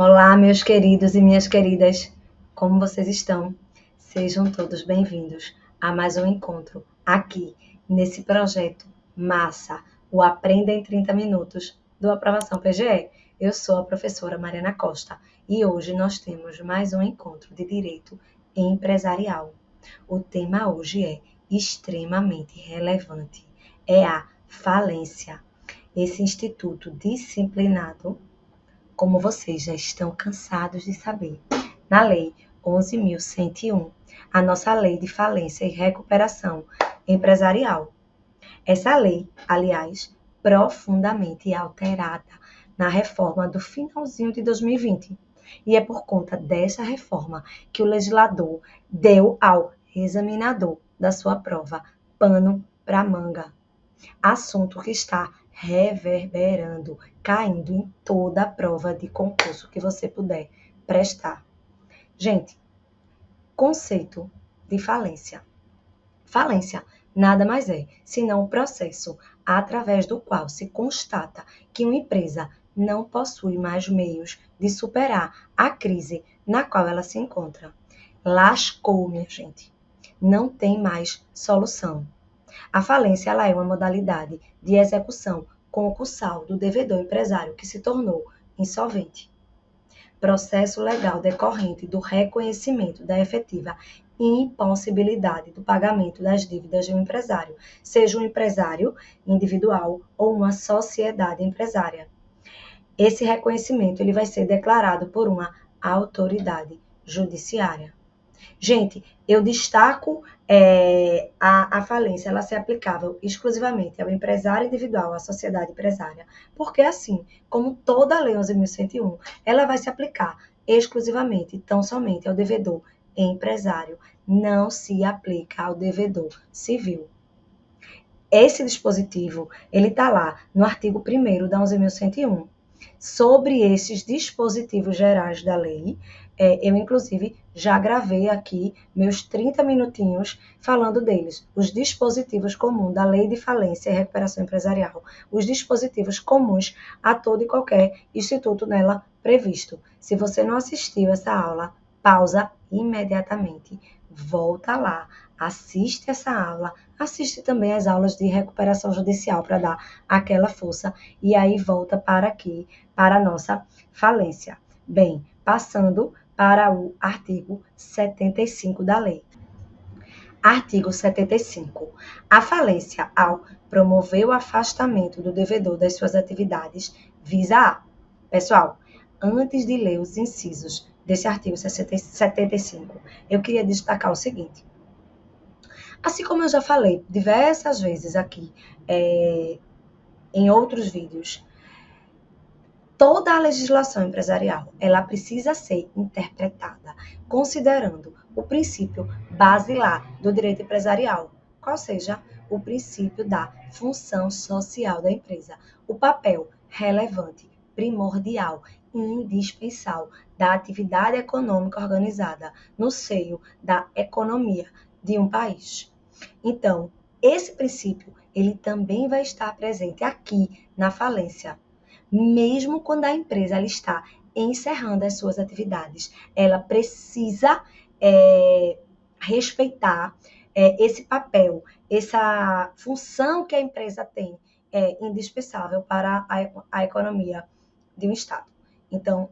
Olá, meus queridos e minhas queridas, como vocês estão? Sejam todos bem-vindos a mais um encontro aqui nesse projeto massa, o Aprenda em 30 Minutos do Aprovação PGE. Eu sou a professora Mariana Costa e hoje nós temos mais um encontro de Direito Empresarial. O tema hoje é extremamente relevante, é a falência. Esse instituto disciplinado, como vocês já estão cansados de saber, na Lei 11.101, a nossa Lei de Falência e Recuperação Empresarial. Essa lei, aliás, profundamente alterada na reforma do finalzinho de 2020. E é por conta dessa reforma que o legislador deu ao examinador da sua prova pano para manga. Assunto que está reverberando, caindo em toda a prova de concurso que você puder prestar. Gente, conceito de falência. Falência nada mais é senão o processo através do qual se constata que uma empresa não possui mais meios de superar a crise na qual ela se encontra. Lascou, minha gente. Não tem mais solução. A falência ela é uma modalidade de execução concursal do devedor empresário que se tornou insolvente. Processo legal decorrente do reconhecimento da efetiva impossibilidade do pagamento das dívidas de um empresário, seja um empresário individual ou uma sociedade empresária. Esse reconhecimento ele vai ser declarado por uma autoridade judiciária. Gente, eu destaco a falência, ela ser aplicável exclusivamente ao empresário individual, à sociedade empresária, porque assim, como toda a Lei 11.101, ela vai se aplicar exclusivamente, tão somente ao devedor empresário, não se aplica ao devedor civil. Esse dispositivo, ele está lá no artigo 1º da 11.101. Sobre esses dispositivos gerais da lei, eu, inclusive, já gravei aqui meus 30 minutinhos falando deles. Os dispositivos comuns da Lei de Falência e Recuperação Empresarial. Os dispositivos comuns a todo e qualquer instituto nela previsto. Se você não assistiu essa aula, pausa imediatamente. Volta lá, assiste essa aula, assiste também as aulas de recuperação judicial para dar aquela força e aí volta para aqui, para a nossa falência. Bem, passando para o artigo 75 da lei. Artigo 75. A falência, ao promover o afastamento do devedor das suas atividades, visa a... Pessoal, antes de ler os incisos desse artigo 75, eu queria destacar o seguinte. Assim como eu já falei diversas vezes aqui, em outros vídeos, toda a legislação empresarial, ela precisa ser interpretada considerando o princípio basilar do direito empresarial, qual seja o princípio da função social da empresa, o papel relevante, primordial e indispensável da atividade econômica organizada no seio da economia de um país. Então, esse princípio, ele também vai estar presente aqui na falência. Mesmo quando a empresa ela está encerrando as suas atividades, ela precisa respeitar esse papel, essa função que a empresa tem, indispensável para a economia de um Estado. Então,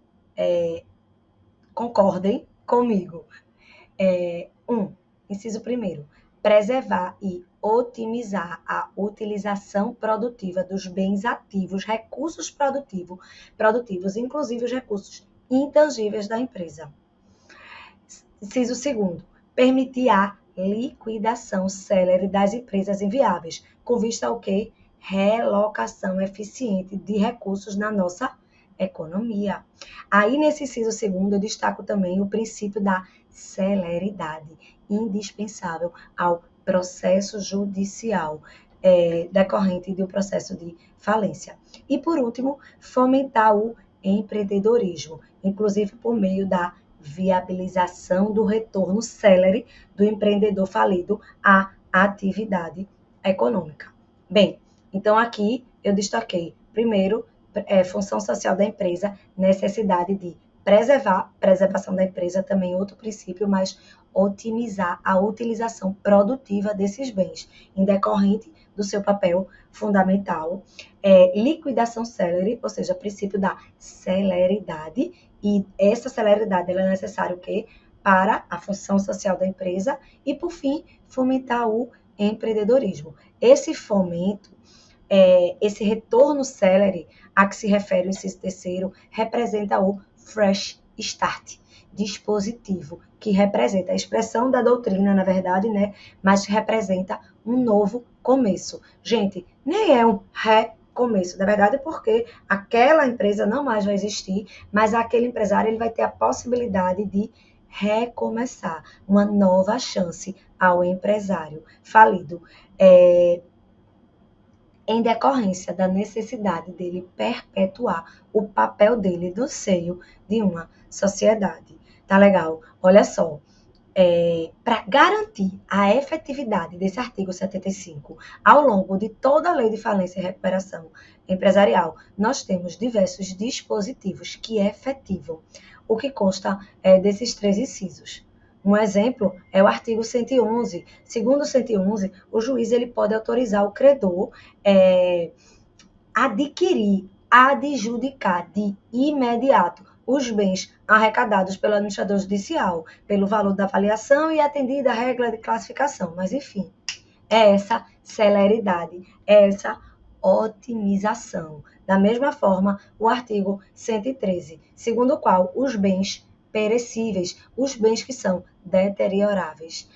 concordem comigo. Inciso 1º, preservar e otimizar a utilização produtiva dos bens ativos, recursos produtivos, inclusive os recursos intangíveis da empresa. Inciso 2º, permitir a liquidação célere das empresas inviáveis, com vista ao quê? Relocação eficiente de recursos na nossa economia. Aí, nesse inciso 2º, eu destaco também o princípio da celeridade, indispensável ao processo judicial decorrente de um processo de falência. E, por último, fomentar o empreendedorismo, inclusive por meio da viabilização do retorno célere do empreendedor falido à atividade econômica. Bem, então aqui eu destaquei, primeiro, função social da empresa, necessidade de preservação da empresa também outro princípio, mas otimizar a utilização produtiva desses bens, em decorrente do seu papel fundamental. Liquidação célere, ou seja, princípio da celeridade, e essa celeridade ela é necessária o quê? Para a função social da empresa e, por fim, fomentar o empreendedorismo. Esse fomento, esse retorno célere a que se refere o inciso terceiro, representa o fresh start, dispositivo, que representa a expressão da doutrina, na verdade, né? Mas representa um novo começo. Gente, nem é um recomeço, na verdade, porque aquela empresa não mais vai existir, mas aquele empresário ele vai ter a possibilidade de recomeçar, uma nova chance ao empresário falido. Em decorrência da necessidade dele perpetuar o papel dele no seio de uma sociedade. Tá legal? Olha só, para garantir a efetividade desse artigo 75 ao longo de toda a lei de falência e recuperação empresarial, nós temos diversos dispositivos que efetivam o que consta desses três incisos. Um exemplo é o artigo 111. Segundo o 111, o juiz ele pode autorizar o credor adquirir, adjudicar de imediato os bens arrecadados pelo administrador judicial, pelo valor da avaliação e atendida a regra de classificação. Mas, enfim, é essa celeridade, é essa otimização. Da mesma forma, o artigo 113, segundo o qual os bens perecíveis, os bens que são deterioráveis,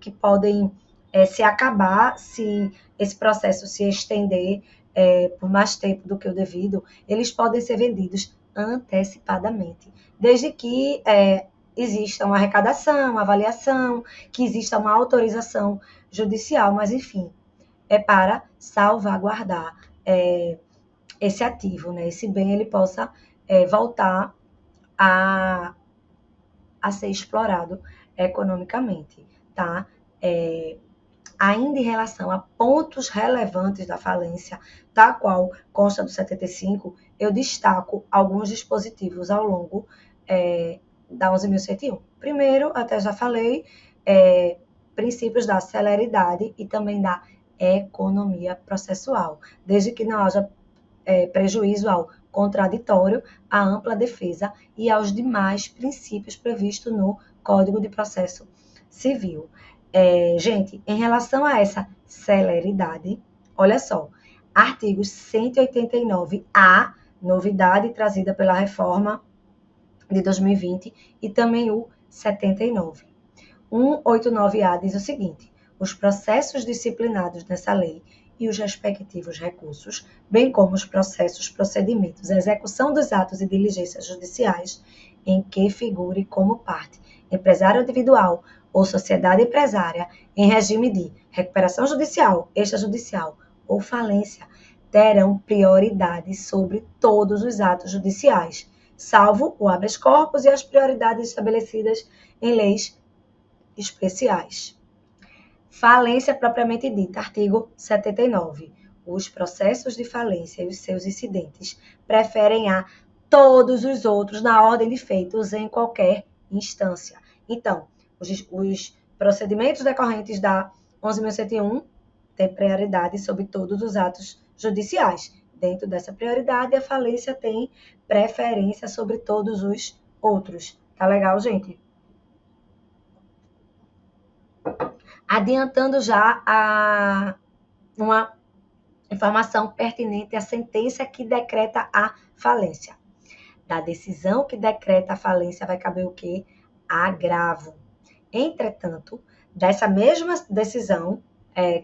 que podem se acabar, se esse processo se estender por mais tempo do que o devido, eles podem ser vendidos antecipadamente, desde que exista uma arrecadação, uma avaliação, que exista uma autorização judicial, mas enfim, é para salvaguardar esse ativo, né? Esse bem ele possa voltar a ser explorado economicamente, tá? Ainda em relação a pontos relevantes da falência, da qual consta do 75, eu destaco alguns dispositivos ao longo da 11.101. Primeiro, até já falei, princípios da celeridade e também da economia processual, desde que não haja prejuízo ao contraditório, à ampla defesa e aos demais princípios previstos no Código de Processo Civil. Gente, em relação a essa celeridade, olha só, artigos 189-A, novidade trazida pela reforma de 2020, e também o 79. 189-A diz o seguinte: os processos disciplinados nessa lei e os respectivos recursos, bem como os procedimentos, a execução dos atos e diligências judiciais em que figure como parte empresário individual ou sociedade empresária em regime de recuperação judicial, extrajudicial ou falência, terão prioridade sobre todos os atos judiciais, salvo o habeas corpus e as prioridades estabelecidas em leis especiais. Falência propriamente dita, artigo 79. Os processos de falência e os seus incidentes preferem a todos os outros na ordem de feitos em qualquer instância. Então, os procedimentos decorrentes da 11.101 têm prioridade sobre todos os atos judiciais. Dentro dessa prioridade, a falência tem preferência sobre todos os outros. Tá legal, gente? Adiantando já uma informação pertinente à sentença que decreta a falência. Da decisão que decreta a falência vai caber o quê? Agravo. Entretanto, dessa mesma decisão,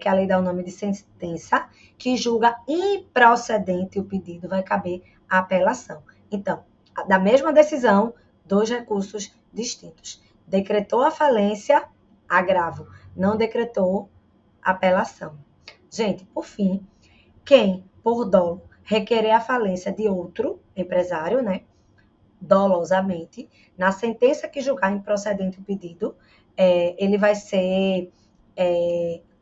que a lei dá o nome de sentença, que julga improcedente o pedido, vai caber a apelação. Então, da mesma decisão, dois recursos distintos. Decretou a falência, agravo. Não decretou, apelação. Gente, por fim, quem, por dolo, requerer a falência de outro empresário, né, dolosamente, na sentença que julgar improcedente o pedido, ele vai ser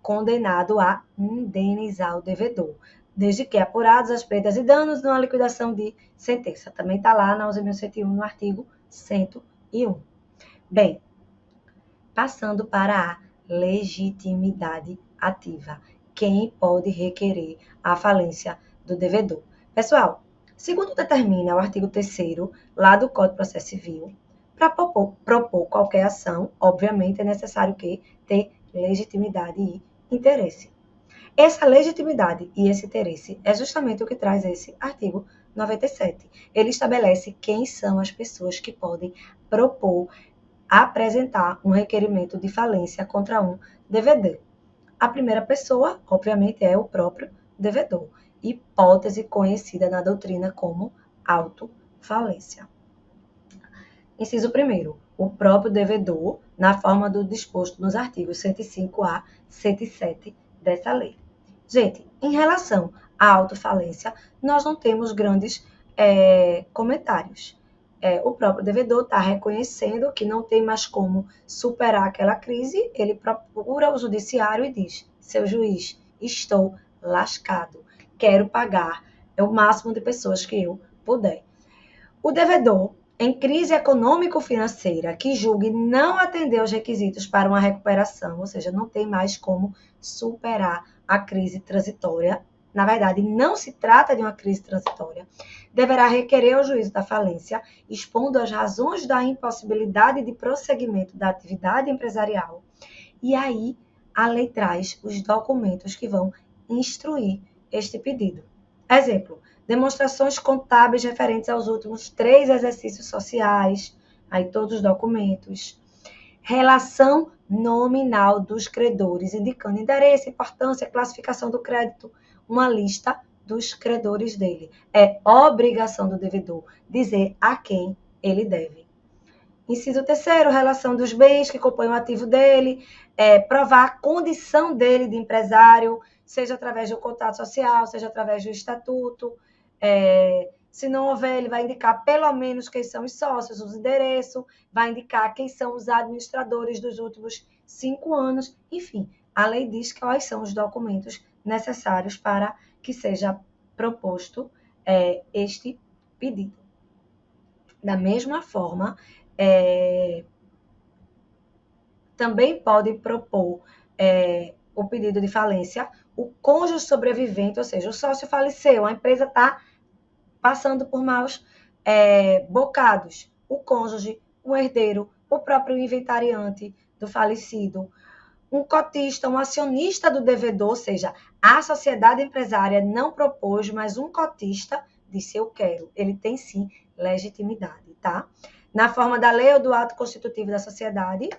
condenado a indenizar o devedor. desde que apurados as perdas e danos numa liquidação de sentença. Também está lá na 11.101, no artigo 101. Bem, passando para a legitimidade ativa. Quem pode requerer a falência do devedor? Pessoal, segundo determina o artigo 3º lá do Código de Processo Civil, para propor qualquer ação, obviamente é necessário que ter legitimidade e interesse. Essa legitimidade e esse interesse é justamente o que traz esse artigo 97. Ele estabelece quem são as pessoas que podem propor, apresentar um requerimento de falência contra um devedor. A primeira pessoa, obviamente, é o próprio devedor, hipótese conhecida na doutrina como autofalência. Inciso 1º, o próprio devedor, na forma do disposto nos artigos 105 a 107 dessa lei. Gente, em relação à autofalência, nós não temos grandes comentários. O próprio devedor está reconhecendo que não tem mais como superar aquela crise, ele procura o judiciário e diz: seu juiz, estou lascado, quero pagar o máximo de pessoas que eu puder. O devedor, em crise econômico-financeira, que julgue não atender os requisitos para uma recuperação, ou seja, não tem mais como superar a crise transitória, na verdade, não se trata de uma crise transitória, deverá requerer ao juízo da falência, expondo as razões da impossibilidade de prosseguimento da atividade empresarial. E aí, a lei traz os documentos que vão instruir este pedido. Exemplo, demonstrações contábeis referentes aos últimos 3 exercícios sociais, aí todos os documentos. Relação nominal dos credores, indicando endereço, importância, classificação do crédito, uma lista dos credores dele. É obrigação do devedor dizer a quem ele deve. Inciso 3º, relação dos bens que compõem o ativo dele, provar a condição dele de empresário, seja através do contrato social, seja através do estatuto. Se não houver, ele vai indicar pelo menos quem são os sócios, os endereços, vai indicar quem são os administradores dos últimos 5 anos. Enfim, a lei diz quais são os documentos necessários para que seja proposto este pedido. Da mesma forma, também pode propor o pedido de falência o cônjuge sobrevivente, ou seja, o sócio faleceu, a empresa está passando por maus bocados. O cônjuge, o herdeiro, o próprio inventariante do falecido, um cotista, um acionista do devedor, ou seja, a sociedade empresária não propôs, mas um cotista disse eu quero. Ele tem sim legitimidade, tá? Na forma da lei ou do ato constitutivo da sociedade.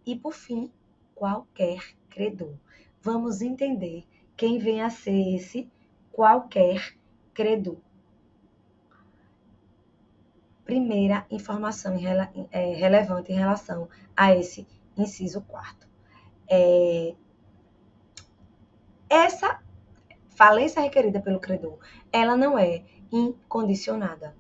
E, por fim, qualquer credor. Vamos entender quem vem a ser esse qualquer credor. Primeira informação relevante em relação a esse inciso 4º. Essa falência requerida pelo credor, ela não é incondicionada.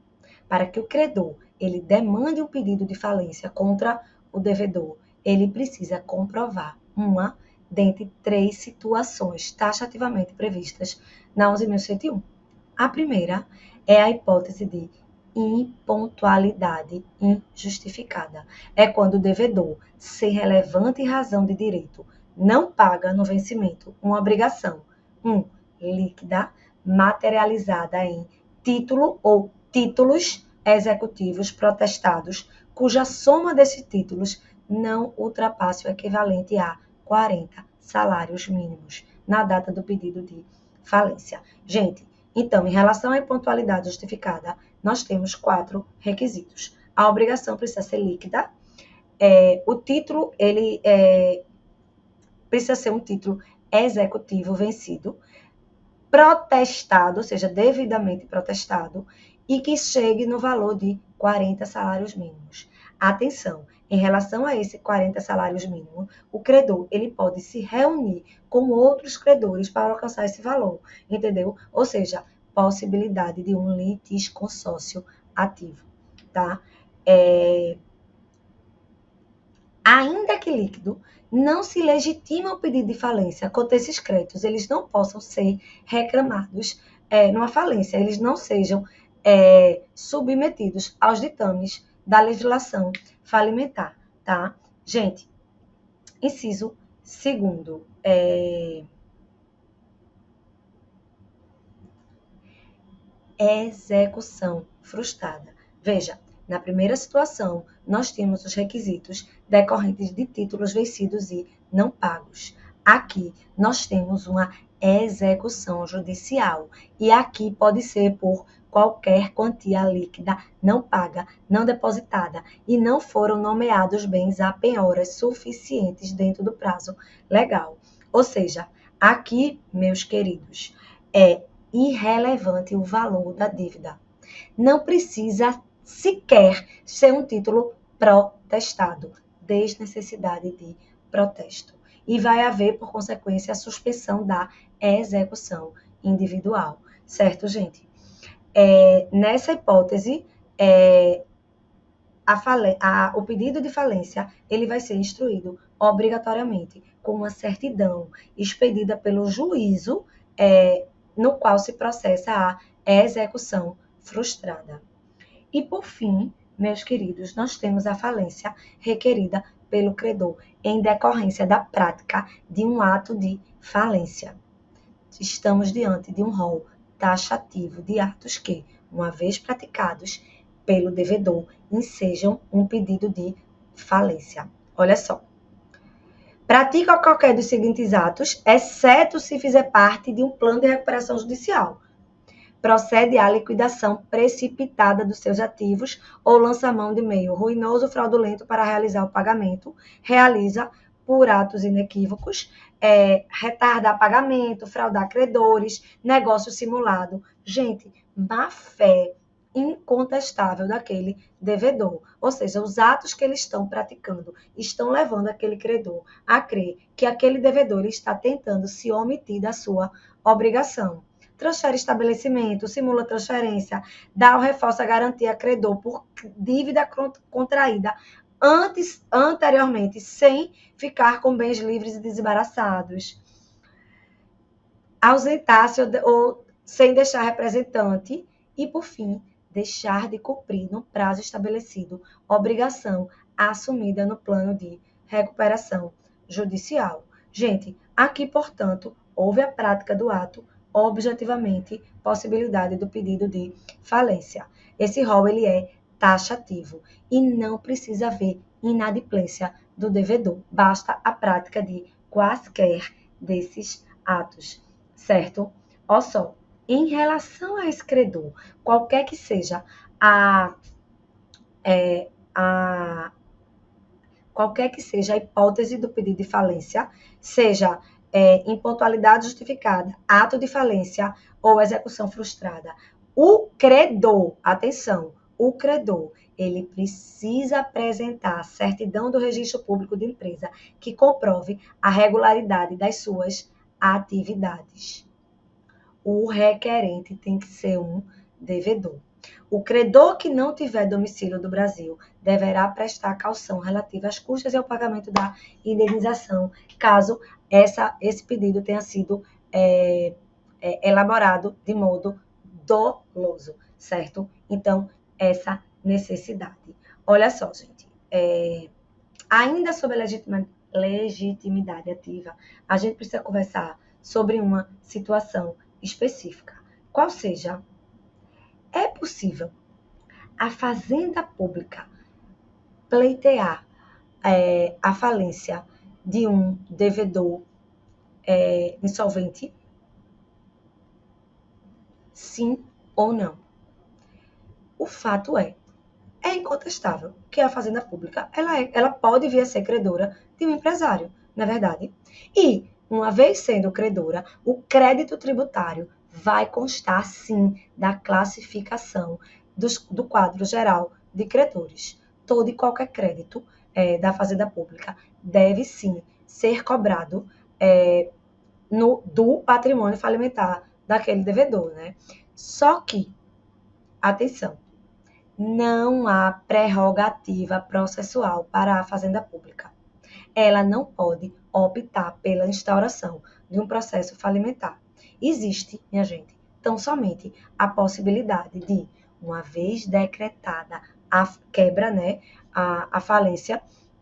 Para que o credor ele demande um pedido de falência contra o devedor, ele precisa comprovar uma dentre 3 situações taxativamente previstas na 11.101. A primeira é a hipótese de impontualidade injustificada. É quando o devedor, sem relevante razão de direito, não paga no vencimento uma obrigação, líquida, materializada em título ou títulos executivos protestados, cuja soma desses títulos não ultrapasse o equivalente a 40 salários mínimos na data do pedido de falência. Gente, então, em relação à impontualidade justificada, nós temos 4 requisitos. A obrigação precisa ser líquida, o título ele precisa ser um título executivo vencido, protestado, ou seja, devidamente protestado, e que chegue no valor de 40 salários mínimos. Atenção, em relação a esse 40 salários mínimos, o credor ele pode se reunir com outros credores para alcançar esse valor, entendeu? Ou seja, possibilidade de um litisconsórcio ativo, tá? ainda que líquido, não se legitima o pedido de falência quanto esses créditos eles não possam ser reclamados numa falência, eles não sejam submetidos aos ditames da legislação falimentar, tá? Gente, inciso segundo, execução frustrada. Veja, na primeira situação, nós temos os requisitos decorrentes de títulos vencidos e não pagos. Aqui, nós temos uma execução judicial. E aqui pode ser por qualquer quantia líquida não paga, não depositada, e não foram nomeados bens a penhoras suficientes dentro do prazo legal. Ou seja, aqui, meus queridos, é irrelevante o valor da dívida. Não precisa sequer ser um título protestado, desnecessidade de protesto. E vai haver, por consequência, a suspensão da execução individual. Certo, gente? Nessa hipótese, o pedido de falência ele vai ser instruído obrigatoriamente com uma certidão expedida pelo juízo, no qual se processa a execução frustrada. E, por fim, meus queridos, nós temos a falência requerida pelo credor em decorrência da prática de um ato de falência. Estamos diante de um rol taxativo de atos que, uma vez praticados pelo devedor, ensejam um pedido de falência. Olha só. Pratica qualquer dos seguintes atos, exceto se fizer parte de um plano de recuperação judicial. Procede à liquidação precipitada dos seus ativos ou lança mão de meio ruinoso ou fraudulento para realizar o pagamento. Realiza por atos inequívocos, retardar pagamento, fraudar credores, negócio simulado. Gente, má fé incontestável daquele devedor. Ou seja, os atos que eles estão praticando estão levando aquele credor a crer que aquele devedor está tentando se omitir da sua obrigação. Transfere estabelecimento, simula transferência, dá ou reforça a garantia a credor por dívida contraída anteriormente, sem ficar com bens livres e desembaraçados. Ausentar-se ou sem deixar representante. E, por fim, deixar de cumprir no prazo estabelecido obrigação assumida no plano de recuperação judicial. Gente, aqui, portanto, houve a prática do ato, objetivamente, possibilidade do pedido de falência. Esse rol ele é taxativo e não precisa haver inadimplência do devedor, basta a prática de quaisquer desses atos, certo? Olha só, em relação a esse credor, qualquer que seja qualquer que seja a hipótese do pedido de falência, seja impontualidade justificada, ato de falência ou execução frustrada, o credor, atenção, o credor, ele precisa apresentar a certidão do registro público de empresa que comprove a regularidade das suas atividades. O requerente tem que ser um devedor. O credor que não tiver domicílio do Brasil deverá prestar caução relativa às custas e ao pagamento da indenização, caso esse pedido tenha sido elaborado de modo doloso, certo? Então, essa necessidade. Olha só, gente, ainda sobre a legitimidade ativa, a gente precisa conversar sobre uma situação específica. Qual seja, é possível a Fazenda Pública pleitear a falência de um devedor insolvente? Sim ou não? O fato é incontestável que a Fazenda Pública ela pode vir a ser credora de um empresário, não é verdade? E, uma vez sendo credora, o crédito tributário vai constar, sim, da classificação do quadro geral de credores. Todo e qualquer crédito da Fazenda Pública deve, sim, ser cobrado do patrimônio falimentar daquele devedor, né? Só que, atenção, não há prerrogativa processual para a Fazenda Pública. ela não pode optar pela instauração de um processo falimentar. Existe, minha gente, tão somente a possibilidade de, uma vez decretada a quebra, né, a falência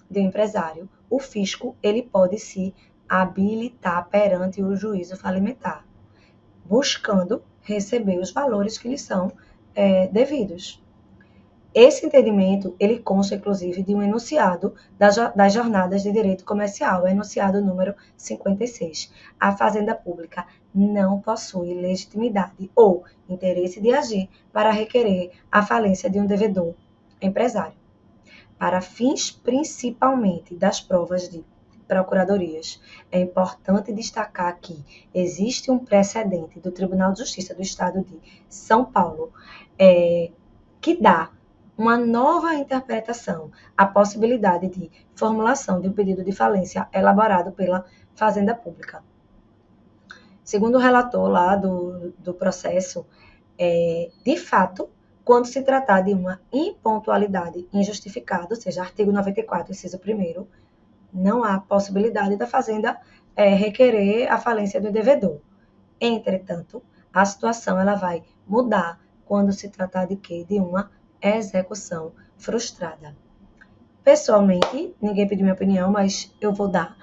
do empresário, o fisco ele pode se habilitar perante o juízo falimentar, buscando receber os valores que lhe são devidos. Esse entendimento, ele consta, inclusive, de um enunciado das jornadas de direito comercial, o enunciado número 56. A fazenda pública não possui legitimidade ou interesse de agir para requerer a falência de um devedor empresário. Para fins principalmente das provas de procuradorias, é importante destacar que existe um precedente do Tribunal de Justiça do Estado de São Paulo que dá uma nova interpretação à possibilidade de formulação de um pedido de falência elaborado pela Fazenda Pública. Segundo o relator lá do processo, de fato, quando se tratar de uma impontualidade injustificada, ou seja, artigo 94, inciso 1º, não há possibilidade da Fazenda requerer a falência do devedor. Entretanto, a situação ela vai mudar quando se tratar de quê? De uma execução frustrada. Pessoalmente, ninguém pediu minha opinião, mas eu vou dar.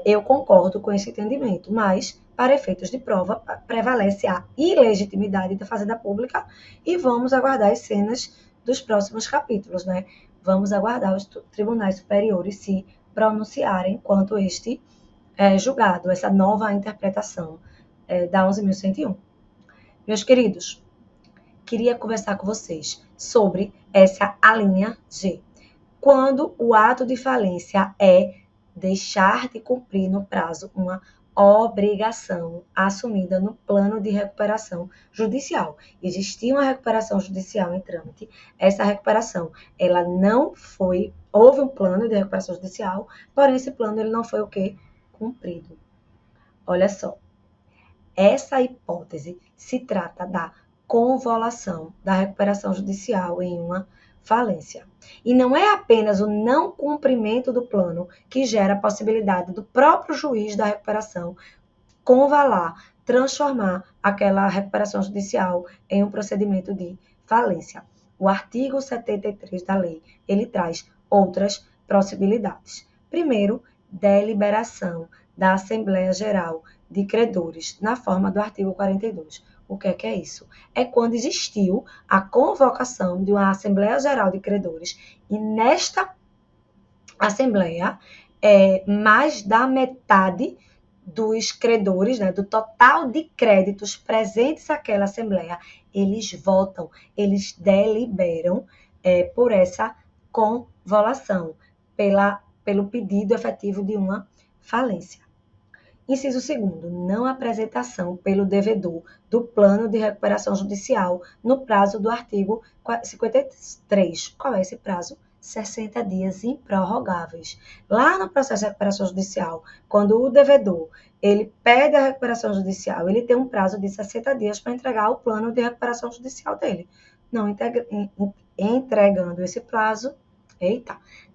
Eu concordo com esse entendimento, mas, para efeitos de prova, prevalece a ilegitimidade da Fazenda Pública e vamos aguardar as cenas dos próximos capítulos, né? Vamos aguardar os tribunais superiores se pronunciarem quanto este julgado, essa nova interpretação da 11.101. Meus queridos, queria conversar com vocês sobre essa alínea G. Quando o ato de falência é deixar de cumprir no prazo uma obrigação assumida no plano de recuperação judicial. Existia uma recuperação judicial em trâmite, essa recuperação, ela não foi, houve um plano de recuperação judicial, porém esse plano ele não foi o quê? Cumprido. Olha só, essa hipótese se trata da convolução da recuperação judicial em uma falência. E não é apenas o não cumprimento do plano que gera a possibilidade do próprio juiz da recuperação convalar, transformar aquela recuperação judicial em um procedimento de falência. O artigo 73 da lei, ele traz outras possibilidades. Primeiro, deliberação da Assembleia Geral de Credores, na forma do artigo 42. O que é isso? É quando existiu a convocação de uma Assembleia Geral de Credores e nesta Assembleia, mais da metade dos credores, né, do total de créditos presentes naquela Assembleia, eles votam, eles deliberam por essa convolução, pelo pedido efetivo de uma falência. Inciso 2º, não apresentação pelo devedor do plano de recuperação judicial no prazo do artigo 53. Qual é esse prazo? 60 dias improrrogáveis. Lá no processo de recuperação judicial, quando o devedor ele pede a recuperação judicial, ele tem um prazo de 60 dias para entregar o plano de recuperação judicial dele. Não entregando esse prazo,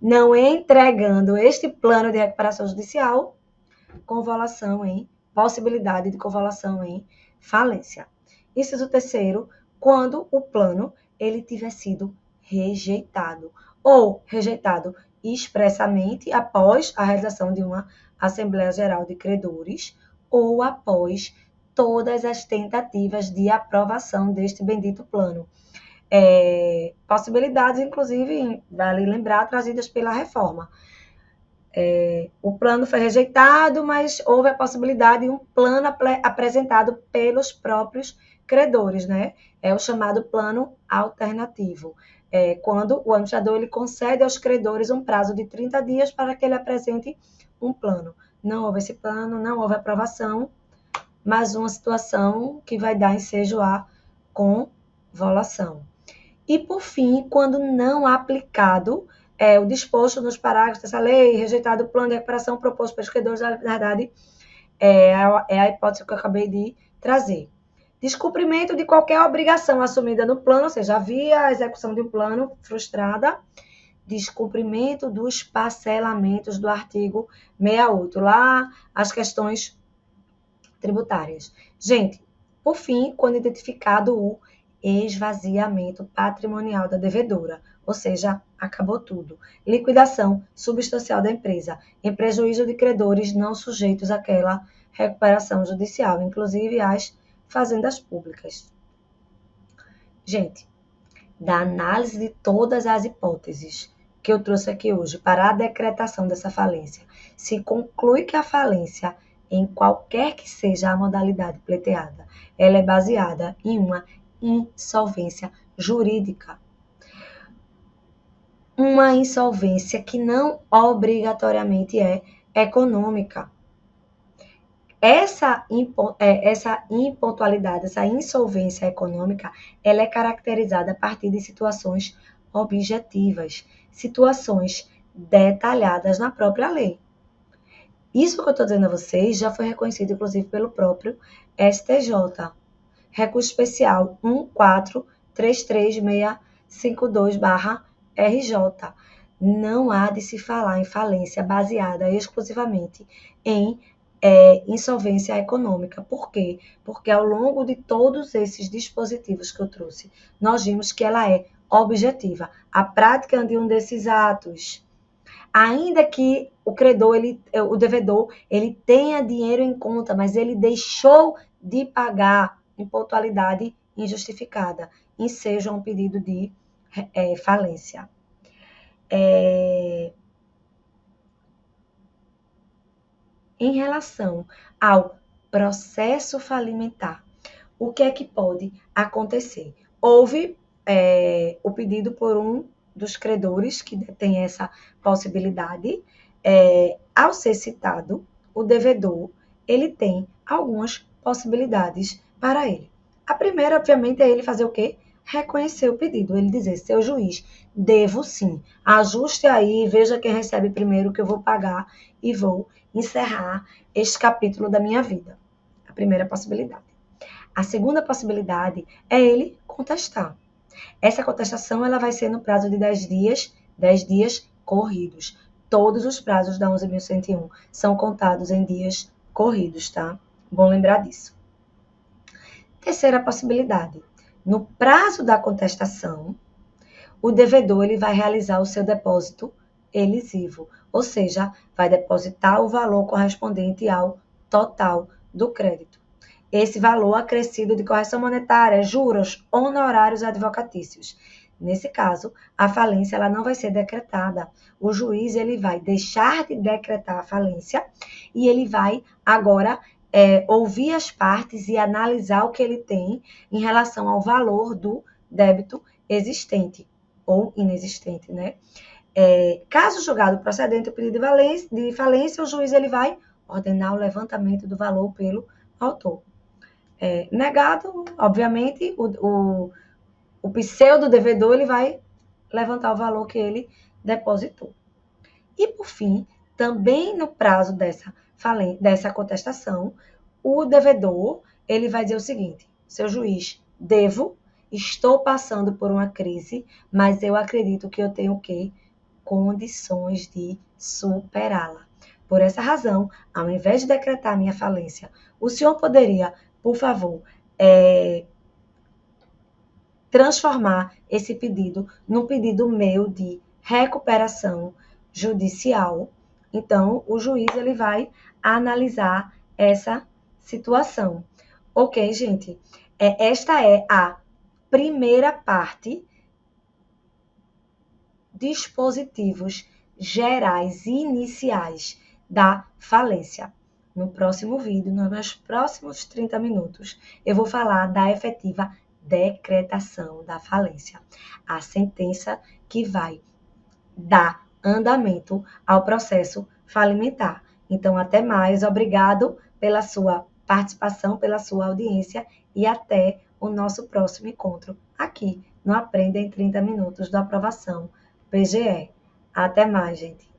não entregando este plano de recuperação judicial, possibilidade de convolução em falência. Inciso 3º, quando o plano ele tiver sido rejeitado ou rejeitado expressamente após a realização de uma Assembleia Geral de Credores ou após todas as tentativas de aprovação deste bendito plano. Possibilidades, inclusive, vale lembrar, trazidas pela reforma. O plano foi rejeitado, mas houve a possibilidade de um plano apresentado pelos próprios credores, né? É o chamado plano alternativo. Quando o administrador ele concede aos credores um prazo de 30 dias para que ele apresente um plano. Não houve esse plano, não houve aprovação, mas uma situação que vai dar ensejo à convolução. E, por fim, quando não aplicado o disposto nos parágrafos dessa lei, rejeitado o plano de recuperação proposto pelos credores, na verdade, é a hipótese que eu acabei de trazer. Descumprimento de qualquer obrigação assumida no plano, ou seja, havia a execução de um plano frustrada, descumprimento dos parcelamentos do artigo 68, lá as questões tributárias. Gente, por fim, quando identificado o esvaziamento patrimonial da devedora, ou seja, acabou tudo. Liquidação substancial da empresa, em prejuízo de credores não sujeitos àquela recuperação judicial, inclusive as fazendas públicas. Gente, da análise de todas as hipóteses que eu trouxe aqui hoje para a decretação dessa falência, se conclui que a falência, em qualquer que seja a modalidade pleiteada, ela é baseada em uma insolvência jurídica. Uma insolvência que não obrigatoriamente é econômica. Essa impontualidade, essa insolvência econômica, ela é caracterizada a partir de situações objetivas, situações detalhadas na própria lei. Isso que eu estou dizendo a vocês já foi reconhecido, inclusive, pelo próprio STJ. Recurso especial 1433652/RJ. Não há de se falar em falência baseada exclusivamente em insolvência econômica. Por quê? Porque ao longo de todos esses dispositivos que eu trouxe, nós vimos que ela é objetiva. A prática de um desses atos, ainda que o devedor, ele tenha dinheiro em conta, mas ele deixou de pagar em pontualidade injustificada, enseja um pedido de falência. Em relação ao processo falimentar, o que é que pode acontecer? Houve o pedido por um dos credores que tem essa possibilidade. Ao ser citado, o devedor, ele tem algumas possibilidades para ele. A primeira, obviamente, é ele fazer o quê? Reconhecer o pedido, ele dizer, seu juiz, devo sim, ajuste aí, veja quem recebe primeiro que eu vou pagar e vou encerrar este capítulo da minha vida. A primeira possibilidade. A segunda possibilidade é ele contestar. Essa contestação ela vai ser no prazo de 10 dias corridos. Todos os prazos da 11.101 são contados em dias corridos, tá? Bom lembrar disso. Terceira possibilidade. No prazo da contestação, o devedor ele vai realizar o seu depósito elisivo, ou seja, vai depositar o valor correspondente ao total do crédito. Esse valor acrescido de correção monetária, juros, honorários advocatícios. Nesse caso, a falência ela não vai ser decretada. O juiz ele vai deixar de decretar a falência e ele vai agora ouvir as partes e analisar o que ele tem em relação ao valor do débito existente ou inexistente, né? Caso julgado procedente o pedido de falência, o juiz ele vai ordenar o levantamento do valor pelo autor. Negado, obviamente, o pseudo devedor ele vai levantar o valor que ele depositou. E, por fim, também no prazo dessa contestação, o devedor ele vai dizer o seguinte, seu juiz, estou passando por uma crise, mas eu acredito que eu tenho o quê? Condições de superá-la. Por essa razão, ao invés de decretar minha falência, o senhor poderia, por favor, transformar esse pedido num pedido meu de recuperação judicial. Então, o juiz ele vai analisar essa situação. Ok, gente? Esta é a primeira parte, dispositivos gerais e iniciais da falência. No próximo vídeo, nos meus próximos 30 minutos, eu vou falar da efetiva decretação da falência, a sentença que vai dar andamento ao processo falimentar. Então, até mais, obrigado pela sua participação, pela sua audiência e até o nosso próximo encontro aqui no Aprenda em 30 Minutos da Aprovação PGE. Até mais, gente.